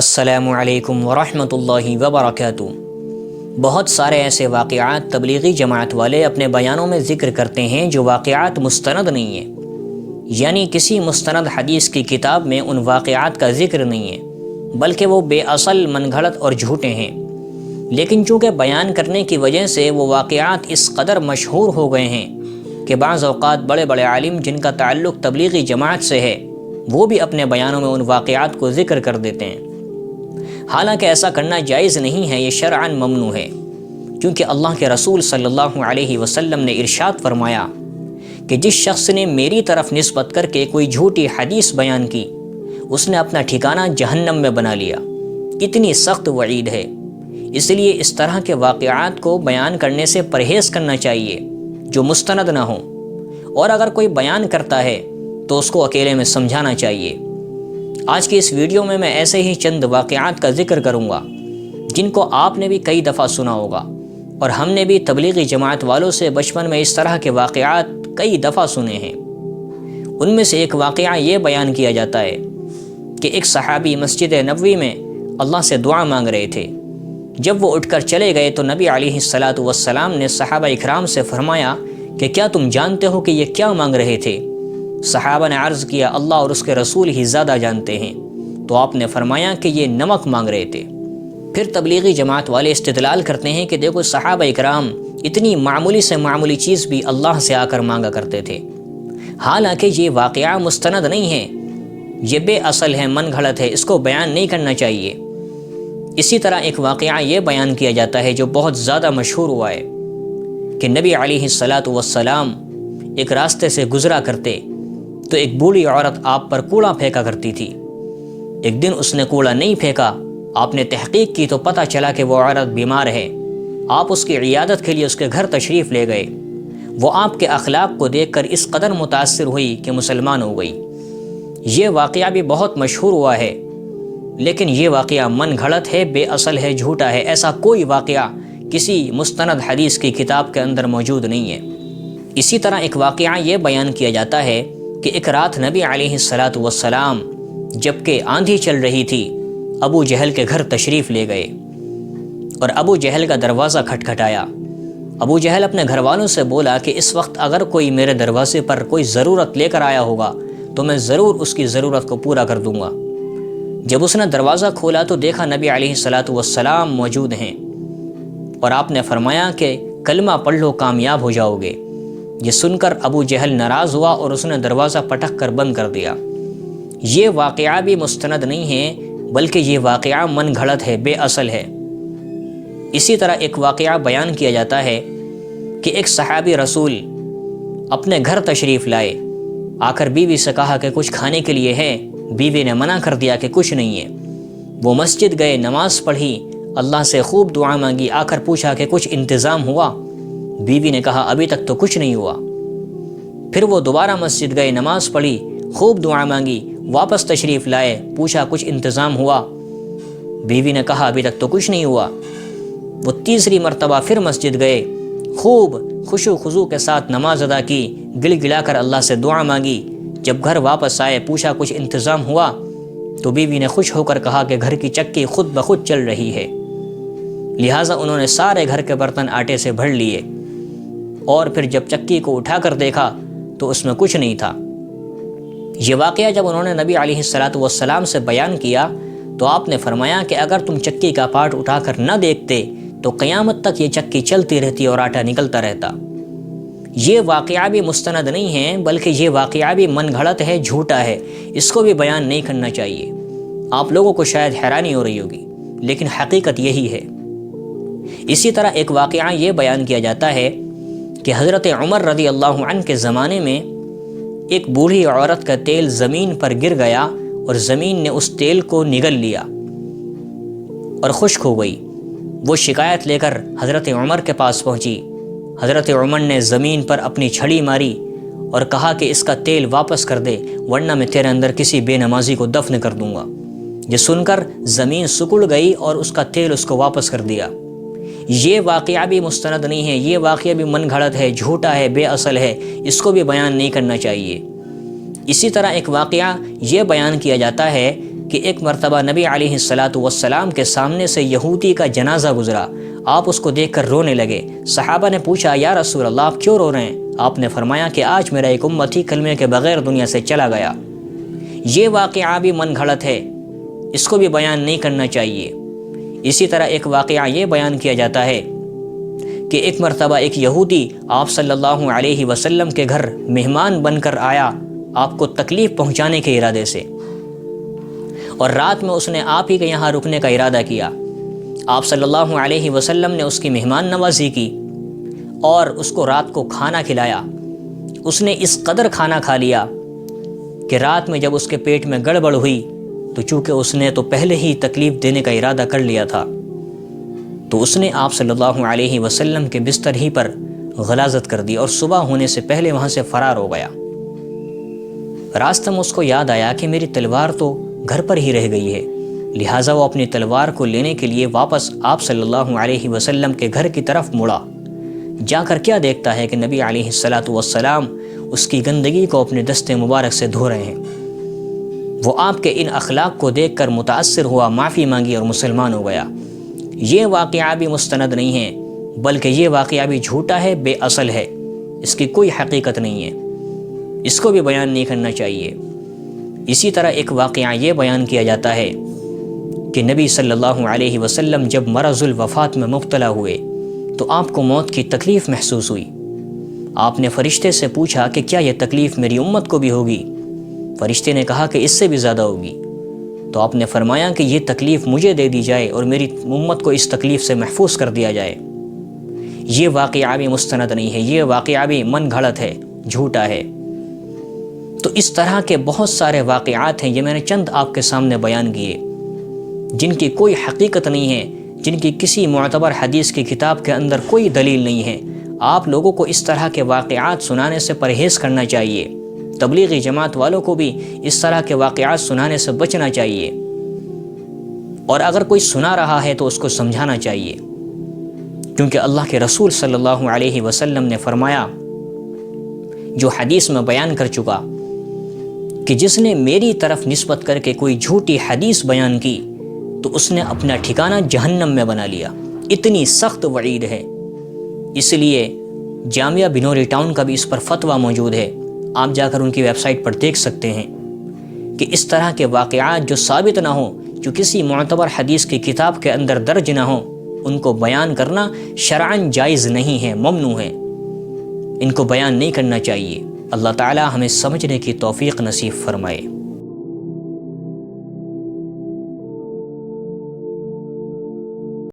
السلام علیکم ورحمۃ اللہ وبرکاتہ۔ بہت سارے ایسے واقعات تبلیغی جماعت والے اپنے بیانوں میں ذکر کرتے ہیں جو واقعات مستند نہیں ہیں، یعنی کسی مستند حدیث کی کتاب میں ان واقعات کا ذکر نہیں ہے، بلکہ وہ بے اصل، من گھڑت اور جھوٹے ہیں۔ لیکن چونکہ بیان کرنے کی وجہ سے وہ واقعات اس قدر مشہور ہو گئے ہیں کہ بعض اوقات بڑے بڑے عالم جن کا تعلق تبلیغی جماعت سے ہے وہ بھی اپنے بیانوں میں ان واقعات کو ذکر کر دیتے ہیں۔ حالانکہ ایسا کرنا جائز نہیں ہے، یہ شرعاً ممنوع ہے، کیونکہ اللہ کے رسول صلی اللہ علیہ وسلم نے ارشاد فرمایا کہ جس شخص نے میری طرف نسبت کر کے کوئی جھوٹی حدیث بیان کی اس نے اپنا ٹھکانہ جہنم میں بنا لیا۔ اتنی سخت وعید ہے، اس لیے اس طرح کے واقعات کو بیان کرنے سے پرہیز کرنا چاہیے جو مستند نہ ہوں، اور اگر کوئی بیان کرتا ہے تو اس کو اکیلے میں سمجھانا چاہیے۔ آج کی اس ویڈیو میں ایسے ہی چند واقعات کا ذکر کروں گا جن کو آپ نے بھی کئی دفعہ سنا ہوگا، اور ہم نے بھی تبلیغی جماعت والوں سے بچپن میں اس طرح کے واقعات کئی دفعہ سنے ہیں۔ ان میں سے ایک واقعہ یہ بیان کیا جاتا ہے کہ ایک صحابی مسجد نبوی میں اللہ سے دعا مانگ رہے تھے۔ جب وہ اٹھ کر چلے گئے تو نبی علیہ الصلاۃ والسلام نے صحابہ اکرام سے فرمایا کہ کیا تم جانتے ہو کہ یہ کیا مانگ رہے تھے؟ صحابہ نے عرض کیا اللہ اور اس کے رسول ہی زیادہ جانتے ہیں۔ تو آپ نے فرمایا کہ یہ نمک مانگ رہے تھے۔ پھر تبلیغی جماعت والے استدلال کرتے ہیں کہ دیکھو صحابہ اکرام اتنی معمولی سے معمولی چیز بھی اللہ سے آ کر مانگا کرتے تھے، حالانکہ یہ واقعہ مستند نہیں ہے، یہ بے اصل ہے، من گھڑت ہے، اس کو بیان نہیں کرنا چاہیے۔ اسی طرح ایک واقعہ یہ بیان کیا جاتا ہے جو بہت زیادہ مشہور ہوا ہے کہ نبی علیہ الصلاۃ والسلام ایک راستے سے گزرا کرتے تو ایک بوڑھی عورت آپ پر کوڑا پھینکا کرتی تھی۔ ایک دن اس نے کوڑا نہیں پھینکا، آپ نے تحقیق کی تو پتہ چلا کہ وہ عورت بیمار ہے۔ آپ اس کی عیادت کے لیے اس کے گھر تشریف لے گئے۔ وہ آپ کے اخلاق کو دیکھ کر اس قدر متاثر ہوئی کہ مسلمان ہو گئی۔ یہ واقعہ بھی بہت مشہور ہوا ہے، لیکن یہ واقعہ من گھڑت ہے، بے اصل ہے، جھوٹا ہے۔ ایسا کوئی واقعہ کسی مستند حدیث کی کتاب کے اندر موجود نہیں ہے۔ اسی طرح ایک واقعہ یہ بیان کیا جاتا ہے کہ ایک رات نبی علیہ الصلاۃ والسلام جبکہ آندھی چل رہی تھی ابو جہل کے گھر تشریف لے گئے، اور ابو جہل کا دروازہ کھٹکھٹایا۔ ابو جہل اپنے گھر والوں سے بولا کہ اس وقت اگر کوئی میرے دروازے پر کوئی ضرورت لے کر آیا ہوگا تو میں ضرور اس کی ضرورت کو پورا کر دوں گا۔ جب اس نے دروازہ کھولا تو دیکھا نبی علیہ الصلاۃ والسلام موجود ہیں، اور آپ نے فرمایا کہ کلمہ پڑھ لو، کامیاب ہو جاؤ گے۔ یہ سن کر ابو جہل ناراض ہوا اور اس نے دروازہ پٹک کر بند کر دیا۔ یہ واقعہ بھی مستند نہیں ہے، بلکہ یہ واقعہ من گھڑت ہے، بے اصل ہے۔ اسی طرح ایک واقعہ بیان کیا جاتا ہے کہ ایک صحابی رسول اپنے گھر تشریف لائے، آ کر بیوی سے کہا کہ کچھ کھانے کے لیے ہے۔ بیوی نے منع کر دیا کہ کچھ نہیں ہے۔ وہ مسجد گئے، نماز پڑھی، اللہ سے خوب دعا مانگی، آ کر پوچھا کہ کچھ انتظام ہوا؟ بیوی نے کہا ابھی تک تو کچھ نہیں ہوا۔ پھر وہ دوبارہ مسجد گئے، نماز پڑھی، خوب دعا مانگی، واپس تشریف لائے، پوچھا کچھ انتظام ہوا؟ بیوی نے کہا ابھی تک تو کچھ نہیں ہوا۔ وہ تیسری مرتبہ پھر مسجد گئے، خوب خشوع و خضوع کے ساتھ نماز ادا کی، گڑ گڑا کر اللہ سے دعا مانگی۔ جب گھر واپس آئے، پوچھا کچھ انتظام ہوا؟ تو بیوی نے خوش ہو کر کہا کہ گھر کی چکی خود بخود چل رہی ہے۔ لہٰذا انہوں نے سارے گھر کے برتن آٹے سے بھر لیے، اور پھر جب چکی کو اٹھا کر دیکھا تو اس میں کچھ نہیں تھا۔ یہ واقعہ جب انہوں نے نبی علیہ الصلاۃ والسلام سے بیان کیا تو آپ نے فرمایا کہ اگر تم چکی کا پارٹ اٹھا کر نہ دیکھتے تو قیامت تک یہ چکی چلتی رہتی اور آٹا نکلتا رہتا۔ یہ واقعہ بھی مستند نہیں ہے، بلکہ یہ واقعہ بھی من گھڑت ہے، جھوٹا ہے، اس کو بھی بیان نہیں کرنا چاہیے۔ آپ لوگوں کو شاید حیرانی ہو رہی ہوگی، لیکن حقیقت یہی ہے۔ اسی طرح ایک واقعہ یہ بیان کیا جاتا ہے کہ حضرت عمر رضی اللہ عنہ کے زمانے میں ایک بوڑھی عورت کا تیل زمین پر گر گیا اور زمین نے اس تیل کو نگل لیا اور خشک ہو گئی۔ وہ شکایت لے کر حضرت عمر کے پاس پہنچی۔ حضرت عمر نے زمین پر اپنی چھڑی ماری اور کہا کہ اس کا تیل واپس کر دے، ورنہ میں تیرے اندر کسی بے نمازی کو دفن کر دوں گا۔ یہ سن کر زمین سکڑ گئی اور اس کا تیل اس کو واپس کر دیا۔ یہ واقعہ بھی مستند نہیں ہے، یہ واقعہ بھی من گھڑت ہے، جھوٹا ہے، بے اصل ہے، اس کو بھی بیان نہیں کرنا چاہیے۔ اسی طرح ایک واقعہ یہ بیان کیا جاتا ہے کہ ایک مرتبہ نبی علیہ السلام کے سامنے سے یہودی کا جنازہ گزرا، آپ اس کو دیکھ کر رونے لگے۔ صحابہ نے پوچھا یا رسول اللہ آپ کیوں رو رہے ہیں؟ آپ نے فرمایا کہ آج میرا ایک امتی کلمے کے بغیر دنیا سے چلا گیا۔ یہ واقعہ بھی من گھڑت ہے، اس کو بھی بیان نہیں کرنا چاہیے۔ اسی طرح ایک واقعہ یہ بیان کیا جاتا ہے کہ ایک مرتبہ ایک یہودی آپ صلی اللہ علیہ وسلم کے گھر مہمان بن کر آیا، آپ کو تکلیف پہنچانے کے ارادے سے، اور رات میں اس نے آپ ہی کے یہاں رکنے کا ارادہ کیا۔ آپ صلی اللہ علیہ وسلم نے اس کی مہمان نوازی کی اور اس کو رات کو کھانا کھلایا۔ اس نے اس قدر کھانا کھا لیا کہ رات میں جب اس کے پیٹ میں گڑبڑ ہوئی تو چونکہ اس نے تو پہلے ہی تکلیف دینے کا ارادہ کر لیا تھا، تو اس نے آپ صلی اللہ علیہ وسلم کے بستر ہی پر غلاظت کر دی اور صبح ہونے سے پہلے وہاں سے فرار ہو گیا۔ راستہ میں اس کو یاد آیا کہ میری تلوار تو گھر پر ہی رہ گئی ہے، لہٰذا وہ اپنی تلوار کو لینے کے لیے واپس آپ صلی اللہ علیہ وسلم کے گھر کی طرف مڑا۔ جا کر کیا دیکھتا ہے کہ نبی علیہ السلام اس کی گندگی کو اپنے دستے مبارک سے دھو رہے ہیں۔ وہ آپ کے ان اخلاق کو دیکھ کر متاثر ہوا، معافی مانگی اور مسلمان ہو گیا۔ یہ واقعہ بھی مستند نہیں ہے، بلکہ یہ واقعہ بھی جھوٹا ہے، بے اصل ہے، اس کی کوئی حقیقت نہیں ہے، اس کو بھی بیان نہیں کرنا چاہیے۔ اسی طرح ایک واقعہ یہ بیان کیا جاتا ہے کہ نبی صلی اللہ علیہ وسلم جب مرض الوفات میں مبتلا ہوئے تو آپ کو موت کی تکلیف محسوس ہوئی۔ آپ نے فرشتے سے پوچھا کہ کیا یہ تکلیف میری امت کو بھی ہوگی؟ فرشتے نے کہا کہ اس سے بھی زیادہ ہوگی۔ تو آپ نے فرمایا کہ یہ تکلیف مجھے دے دی جائے اور میری امت کو اس تکلیف سے محفوظ کر دیا جائے۔ یہ واقعہ بھی مستند نہیں ہے، یہ واقعہ بھی من گھڑت ہے، جھوٹا ہے۔ تو اس طرح کے بہت سارے واقعات ہیں، یہ میں نے چند آپ کے سامنے بیان کیے، جن کی کوئی حقیقت نہیں ہے، جن کی کسی معتبر حدیث کی کتاب کے اندر کوئی دلیل نہیں ہے۔ آپ لوگوں کو اس طرح کے واقعات سنانے سے پرہیز کرنا چاہیے، تبلیغی جماعت والوں کو بھی اس طرح کے واقعات سنانے سے بچنا چاہیے، اور اگر کوئی سنا رہا ہے تو اس کو سمجھانا چاہیے، کیونکہ اللہ کے رسول صلی اللہ علیہ وسلم نے فرمایا، جو حدیث میں بیان کر چکا، کہ جس نے میری طرف نسبت کر کے کوئی جھوٹی حدیث بیان کی تو اس نے اپنا ٹھکانہ جہنم میں بنا لیا۔ اتنی سخت وعید ہے۔ اس لیے جامعہ بنوری ٹاؤن کا بھی اس پر فتویٰ موجود ہے، آپ جا کر ان کی ویب سائٹ پر دیکھ سکتے ہیں کہ اس طرح کے واقعات جو ثابت نہ ہوں، جو کسی معتبر حدیث کی کتاب کے اندر درج نہ ہوں، ان کو بیان کرنا شرعاً جائز نہیں ہے، ممنوع ہے، ان کو بیان نہیں کرنا چاہیے۔ اللہ تعالی ہمیں سمجھنے کی توفیق نصیب فرمائے۔